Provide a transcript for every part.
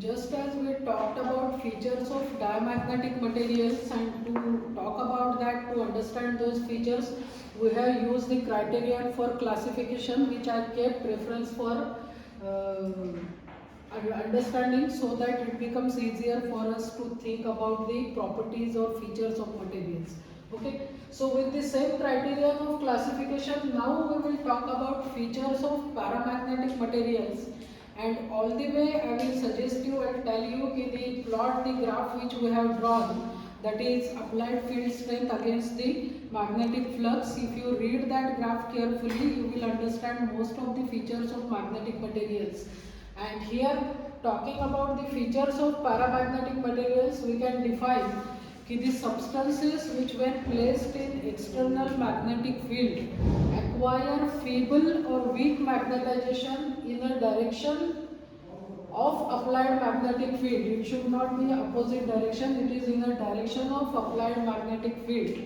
Just as we talked about features of diamagnetic materials, and to talk about that, to understand those features, we have used the criterion for classification, which I kept reference for understanding, so that it becomes easier for us to think about the properties or features of materials. Okay, so with the same criterion of classification, now we will talk about features of paramagnetic materials. And all the way I will suggest you and tell you कि the plot the graph which we have drawn, that is applied field strength against the magnetic flux. If you read that graph carefully, you will understand most of the features of magnetic materials. And here, talking about the features of paramagnetic materials, we can define कि the substances which when placed in external magnetic field acquire feeble or weak magnetization in a direction of applied magnetic field. It should not be opposite direction, it is in a direction of applied magnetic field.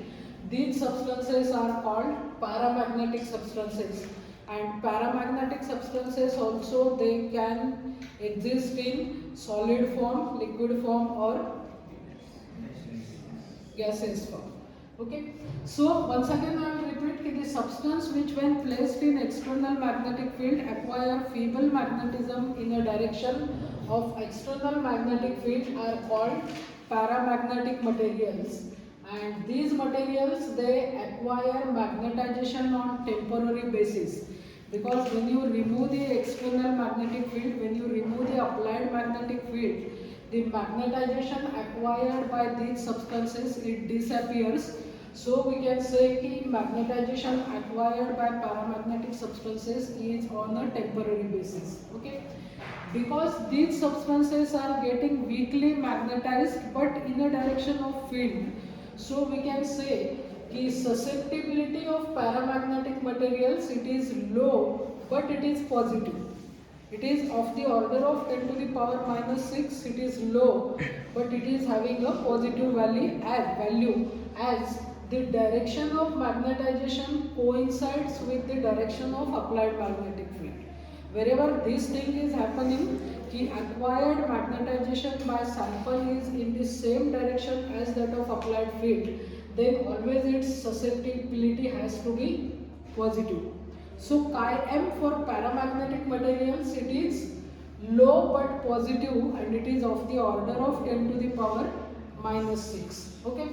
These substances are called paramagnetic substances. And paramagnetic substances also, they can exist in solid form, liquid form, or gaseous form. Okay, so once again I will repeat that the substance which when placed in external magnetic field acquire feeble magnetism in a direction of external magnetic field are called paramagnetic materials. And these materials, they acquire magnetization on temporary basis, because when you remove the external magnetic field, when you remove the applied magnetic field, the magnetization acquired by these substances, it disappears. So we can say that magnetization acquired by paramagnetic substances is on a temporary basis. Okay, because these substances are getting weakly magnetized but in a direction of field, so we can say the susceptibility of paramagnetic materials, it is low but it is positive. It is of the order of 10 to the power minus 6. It is low, but it is having a positive value as the direction of magnetization coincides with the direction of applied magnetic field. Wherever this thing is happening, the acquired magnetization by sample is in the same direction as that of applied field, then always its susceptibility has to be positive. So chi-m for paramagnetic materials, it is low but positive, and it is of the order of 10 to the power minus 6. Okay.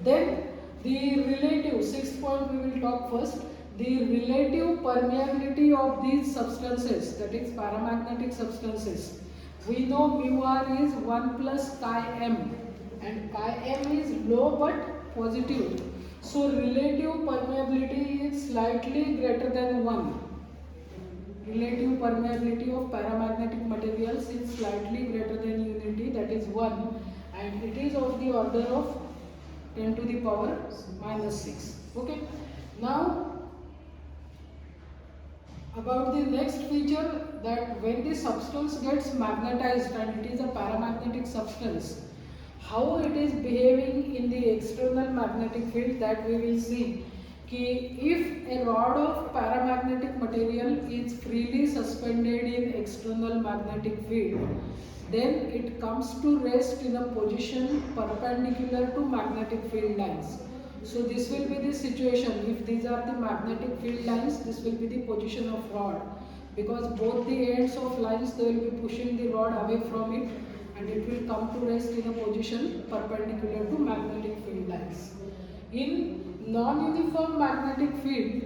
Then the relative, sixth point we will talk first, the relative permeability of these substances, that is paramagnetic substances. We know mu r is 1 plus chi-m, and chi-m is low but positive. So relative permeability is slightly greater than 1. Relative permeability of paramagnetic materials is slightly greater than unity, that is 1, and it is of the order of 10 to the power minus 6. Okay. Now about the next feature, that when the substance gets magnetized and it is a paramagnetic substance, how it is behaving in the external magnetic field, that we will see. If a rod of paramagnetic material is freely suspended in external magnetic field, then it comes to rest in a position perpendicular to magnetic field lines. So this will be the situation. If these are the magnetic field lines, this will be the position of rod, because both the ends of lines, they will be pushing the rod away from it, and it will come to rest in a position perpendicular to magnetic field lines. In non-uniform magnetic field,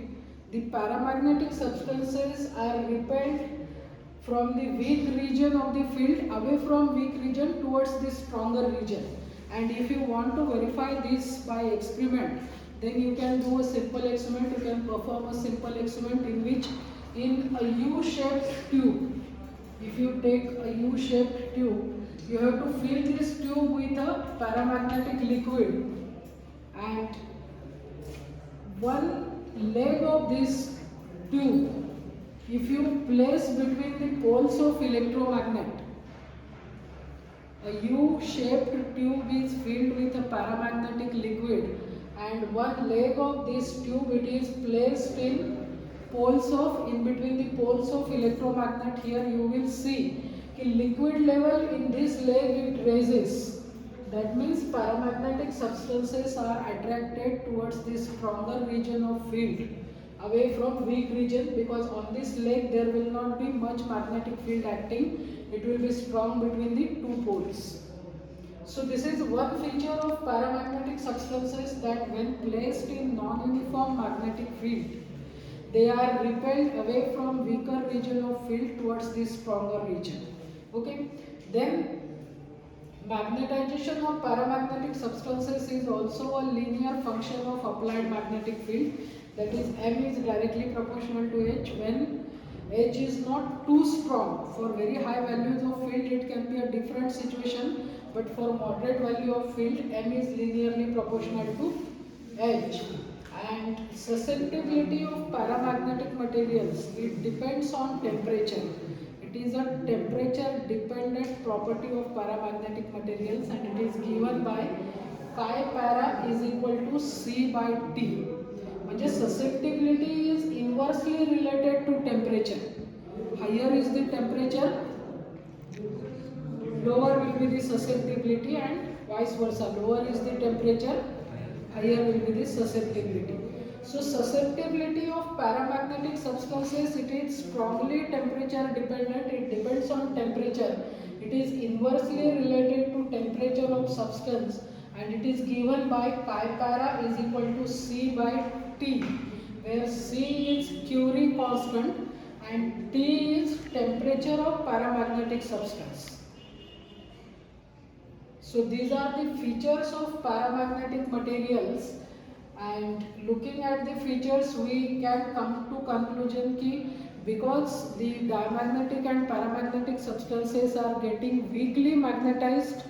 the paramagnetic substances are repelled from the weak region of the field away from weak region towards the stronger region. And if you want to verify this by experiment, then you can do a simple experiment. You can perform a simple experiment in which, in a U-shaped tube, if you take a U-shaped tube, you have to fill this tube with a paramagnetic liquid, and one leg of this tube, if you place between the poles of electromagnet, a U-shaped tube is filled with a paramagnetic liquid, and one leg of this tube, it is placed in between the poles of electromagnet. Here you will see कि liquid level in this lake it raises. That means paramagnetic substances are attracted towards the stronger region of field away from weak region, because on this lake there will not be much magnetic field acting. It will be strong between the two poles. So this is one feature of paramagnetic substances, that when placed in non-uniform magnetic field, they are repelled away from weaker region of field towards the stronger region. Okay. Then magnetization of paramagnetic substances is also a linear function of applied magnetic field. That is, M is directly proportional to H. When H is not too strong, for very high values of field it can be a different situation, but for moderate value of field M is linearly proportional to H. And susceptibility of paramagnetic materials, it depends on temperature. It is a temperature dependent property of paramagnetic materials, and it is given by chi para is equal to C by T. म्हणजे susceptibility is inversely related to temperature. Higher is the temperature, lower will be the susceptibility, and vice versa. Lower is the temperature, higher will be the susceptibility. So susceptibility of paramagnetic substances, it is strongly temperature dependent. It depends on temperature. It is inversely related to temperature of substance, and it is given by chi para is equal to C by T, where C is Curie constant and T is temperature of paramagnetic substance. So these are the features of paramagnetic materials, and looking at the features we can come to conclusion ki because the diamagnetic and paramagnetic substances are getting weakly magnetized,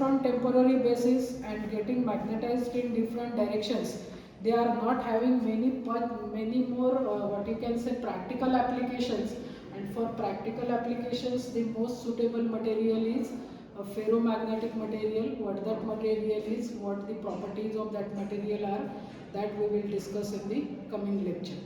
on temporary basis and getting magnetized in different directions, they are not having many more what you can say practical applications. And for practical applications, the most suitable material is a ferromagnetic material. What that material is, what the properties of that material are, that we will discuss in the coming lecture.